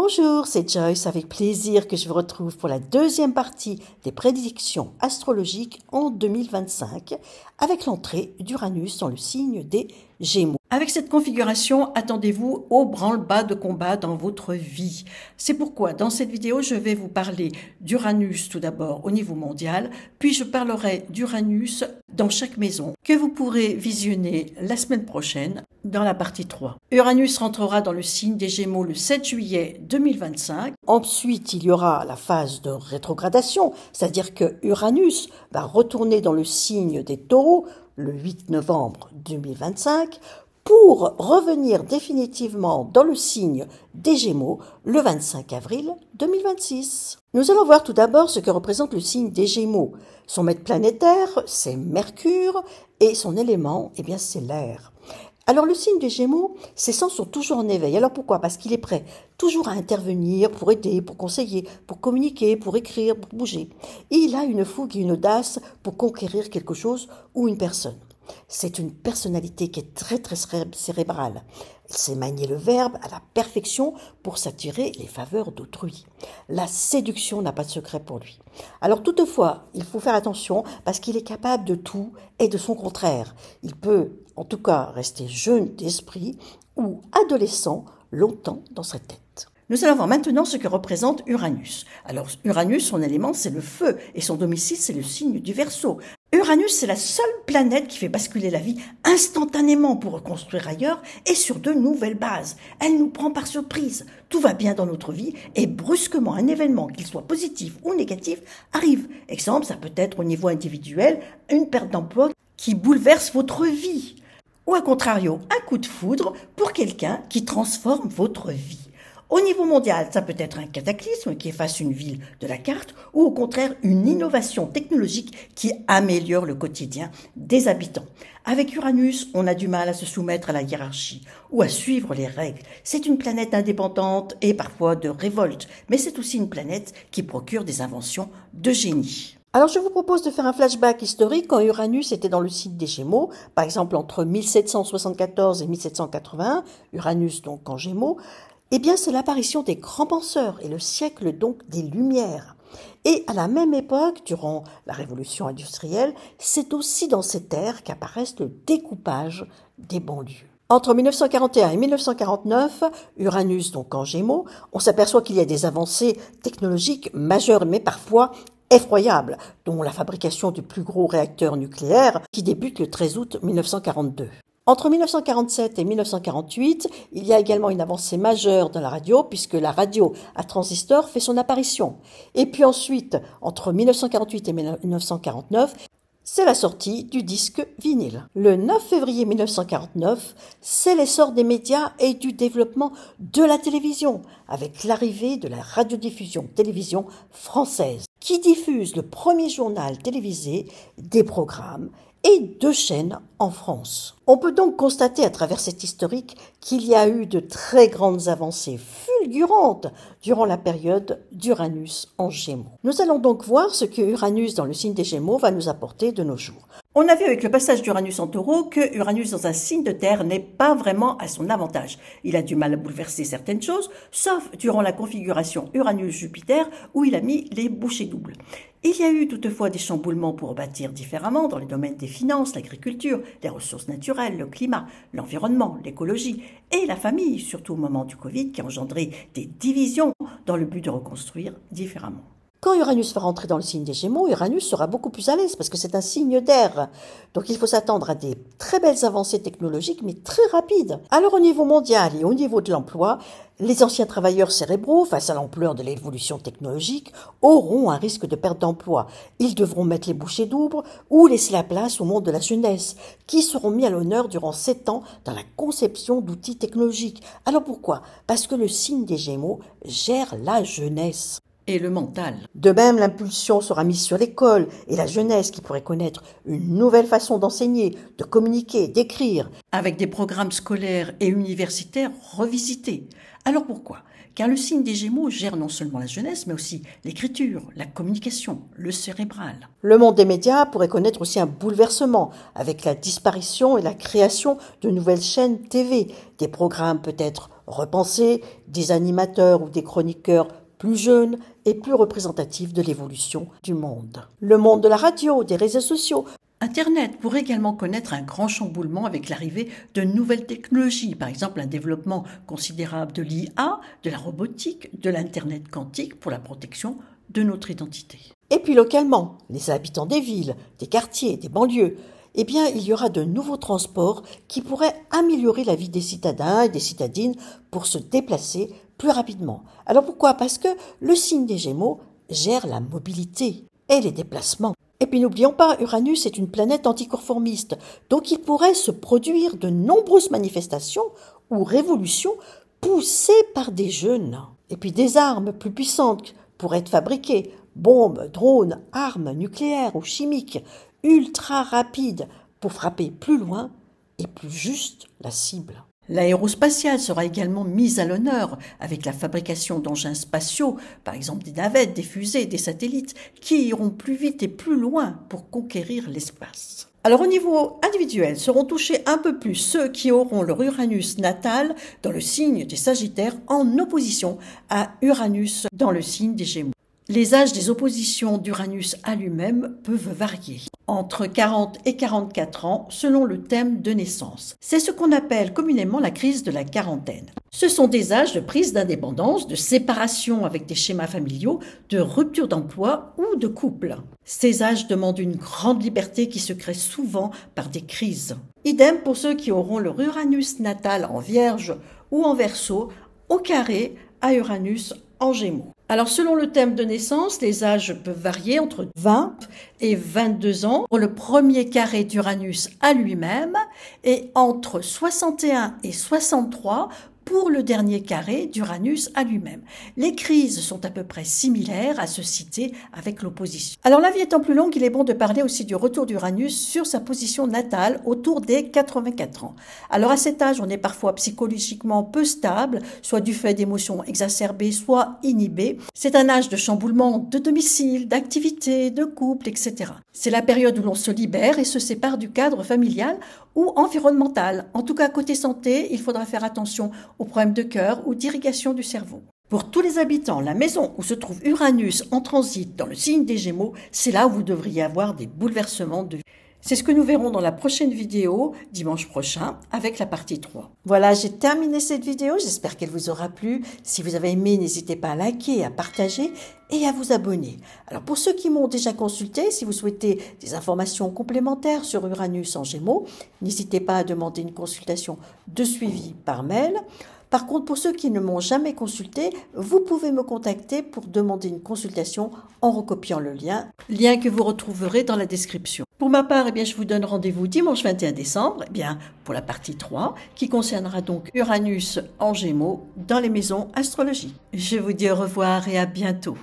Bonjour, c'est Joyce, avec plaisir que je vous retrouve pour la deuxième partie des prédictions astrologiques en 2025, avec l'entrée d'Uranus dans le signe des Gémeaux. Avec cette configuration, attendez-vous au branle-bas de combat dans votre vie. C'est pourquoi dans cette vidéo, je vais vous parler d'Uranus tout d'abord au niveau mondial, puis je parlerai d'Uranus dans chaque maison, que vous pourrez visionner la semaine prochaine dans la partie 3. Uranus rentrera dans le signe des Gémeaux le 7 juillet 2025. Ensuite, il y aura la phase de rétrogradation, c'est-à-dire que Uranus va retourner dans le signe des Taureaux le 8 novembre 2025 pour revenir définitivement dans le signe des Gémeaux le 25 avril 2026. Nous allons voir tout d'abord ce que représente le signe des Gémeaux. Son maître planétaire, c'est Mercure, et son élément, c'est l'air. Alors le signe des Gémeaux, ses sens sont toujours en éveil. Alors pourquoi ? Parce qu'il est prêt toujours à intervenir pour aider, pour conseiller, pour communiquer, pour écrire, pour bouger. Et il a une fougue et une audace pour conquérir quelque chose ou une personne. C'est une personnalité qui est très cérébrale. Il sait manier le verbe à la perfection pour s'attirer les faveurs d'autrui. La séduction n'a pas de secret pour lui. Alors toutefois, il faut faire attention parce qu'il est capable de tout et de son contraire. Il peut en tout cas rester jeune d'esprit ou adolescent longtemps dans sa tête. Nous allons voir maintenant ce que représente Uranus. Alors Uranus, son élément, c'est le feu et son domicile, c'est le signe du Verseau. Uranus, c'est la seule planète qui fait basculer la vie instantanément pour reconstruire ailleurs et sur de nouvelles bases. Elle nous prend par surprise. Tout va bien dans notre vie et brusquement un événement, qu'il soit positif ou négatif, arrive. Exemple, ça peut être au niveau individuel, une perte d'emploi qui bouleverse votre vie. Ou à contrario, un coup de foudre pour quelqu'un qui transforme votre vie. Au niveau mondial, ça peut être un cataclysme qui efface une ville de la carte ou au contraire une innovation technologique qui améliore le quotidien des habitants. Avec Uranus, on a du mal à se soumettre à la hiérarchie ou à suivre les règles. C'est une planète indépendante et parfois de révolte, mais c'est aussi une planète qui procure des inventions de génie. Alors je vous propose de faire un flashback historique quand Uranus était dans le signe des Gémeaux, par exemple entre 1774 et 1781, Uranus donc en Gémeaux. C'est l'apparition des grands penseurs et le siècle donc des Lumières. Et à la même époque, durant la révolution industrielle, c'est aussi dans cette ère qu'apparaissent le découpage des banlieues. Entre 1941 et 1949, Uranus donc en Gémeaux, on s'aperçoit qu'il y a des avancées technologiques majeures, mais parfois effroyables, dont la fabrication du plus gros réacteur nucléaire qui débute le 13 août 1942. Entre 1947 et 1948, il y a également une avancée majeure dans la radio, puisque la radio à transistor fait son apparition. Et puis ensuite, entre 1948 et 1949, c'est la sortie du disque vinyle. Le 9 février 1949, c'est l'essor des médias et du développement de la télévision, avec l'arrivée de la radiodiffusion télévision française, qui diffuse le premier journal télévisé, des programmes et 2 chaînes en France. On peut donc constater à travers cet historique qu'il y a eu de très grandes avancées fulgurantes durant la période d'Uranus en Gémeaux. Nous allons donc voir ce que Uranus dans le signe des Gémeaux va nous apporter de nos jours. On a vu avec le passage d'Uranus en Taureau que Uranus dans un signe de terre n'est pas vraiment à son avantage. Il a du mal à bouleverser certaines choses, sauf durant la configuration Uranus-Jupiter où il a mis les bouchées doubles. Il y a eu toutefois des chamboulements pour bâtir différemment dans les domaines des finances, l'agriculture, les ressources naturelles, le climat, l'environnement, l'écologie et la famille, surtout au moment du Covid qui a engendré des divisions dans le but de reconstruire différemment. Quand Uranus va rentrer dans le signe des Gémeaux, Uranus sera beaucoup plus à l'aise parce que c'est un signe d'air. Donc il faut s'attendre à des très belles avancées technologiques, mais très rapides. Alors au niveau mondial et au niveau de l'emploi, les anciens travailleurs cérébraux, face à l'ampleur de l'évolution technologique, auront un risque de perte d'emploi. Ils devront mettre les bouchées doubles ou laisser la place au monde de la jeunesse, qui seront mis à l'honneur durant 7 ans dans la conception d'outils technologiques. Alors pourquoi ? Parce que le signe des Gémeaux gère la jeunesse et le mental. De même, l'impulsion sera mise sur l'école et la jeunesse qui pourrait connaître une nouvelle façon d'enseigner, de communiquer, d'écrire, avec des programmes scolaires et universitaires revisités. Alors pourquoi ? Car le signe des Gémeaux gère non seulement la jeunesse, mais aussi l'écriture, la communication, le cérébral. Le monde des médias pourrait connaître aussi un bouleversement, avec la disparition et la création de nouvelles chaînes TV, des programmes peut-être repenser des animateurs ou des chroniqueurs plus jeunes et plus représentatifs de l'évolution du monde. Le monde de la radio, des réseaux sociaux, Internet pourrait également connaître un grand chamboulement avec l'arrivée de nouvelles technologies, par exemple un développement considérable de l'IA, de la robotique, de l'Internet quantique pour la protection de notre identité. Et puis localement, les habitants des villes, des quartiers, des banlieues, eh bien, il y aura de nouveaux transports qui pourraient améliorer la vie des citadins et des citadines pour se déplacer plus rapidement. Alors pourquoi? Parce que le signe des Gémeaux gère la mobilité et les déplacements. Et puis n'oublions pas, Uranus est une planète anticonformiste, donc il pourrait se produire de nombreuses manifestations ou révolutions poussées par des jeunes. Et puis des armes plus puissantes pourraient être fabriquées, bombes, drones, armes nucléaires ou chimiques, ultra rapides pour frapper plus loin et plus juste la cible. L'aérospatiale sera également mise à l'honneur avec la fabrication d'engins spatiaux, par exemple des navettes, des fusées, des satellites, qui iront plus vite et plus loin pour conquérir l'espace. Alors au niveau individuel, seront touchés un peu plus ceux qui auront leur Uranus natal dans le signe des Sagittaires en opposition à Uranus dans le signe des Gémeaux. Les âges des oppositions d'Uranus à lui-même peuvent varier, entre 40 et 44 ans selon le thème de naissance. C'est ce qu'on appelle communément la crise de la quarantaine. Ce sont des âges de prise d'indépendance, de séparation avec des schémas familiaux, de rupture d'emploi ou de couple. Ces âges demandent une grande liberté qui se crée souvent par des crises. Idem pour ceux qui auront leur Uranus natal en Vierge ou en Verseau, au carré à Uranus en Gémeaux. Alors selon le thème de naissance, les âges peuvent varier entre 20 et 22 ans pour le premier carré d'Uranus à lui-même et entre 61 et 63 pour le dernier carré d'Uranus à lui-même. Les crises sont à peu près similaires à se citer avec l'opposition. Alors la vie étant plus longue, il est bon de parler aussi du retour d'Uranus sur sa position natale autour des 84 ans. Alors à cet âge, on est parfois psychologiquement peu stable, soit du fait d'émotions exacerbées, soit inhibées. C'est un âge de chamboulement de domicile, d'activité, de couple, etc. C'est la période où l'on se libère et se sépare du cadre familial ou environnemental. En tout cas, côté santé, il faudra faire attention aux problèmes de cœur ou d'irrigation du cerveau. Pour tous les habitants, la maison où se trouve Uranus en transit dans le signe des Gémeaux, c'est là où vous devriez avoir des bouleversements de vie. C'est ce que nous verrons dans la prochaine vidéo, dimanche prochain, avec la partie 3. Voilà, j'ai terminé cette vidéo, j'espère qu'elle vous aura plu. Si vous avez aimé, n'hésitez pas à liker, à partager et à vous abonner. Alors pour ceux qui m'ont déjà consulté, si vous souhaitez des informations complémentaires sur Uranus en Gémeaux, n'hésitez pas à demander une consultation de suivi par mail. Par contre, pour ceux qui ne m'ont jamais consulté, vous pouvez me contacter pour demander une consultation en recopiant le lien que vous retrouverez dans la description. Pour ma part, je vous donne rendez-vous dimanche 21 décembre pour la partie 3 qui concernera donc Uranus en Gémeaux dans les maisons astrologiques. Je vous dis au revoir et à bientôt.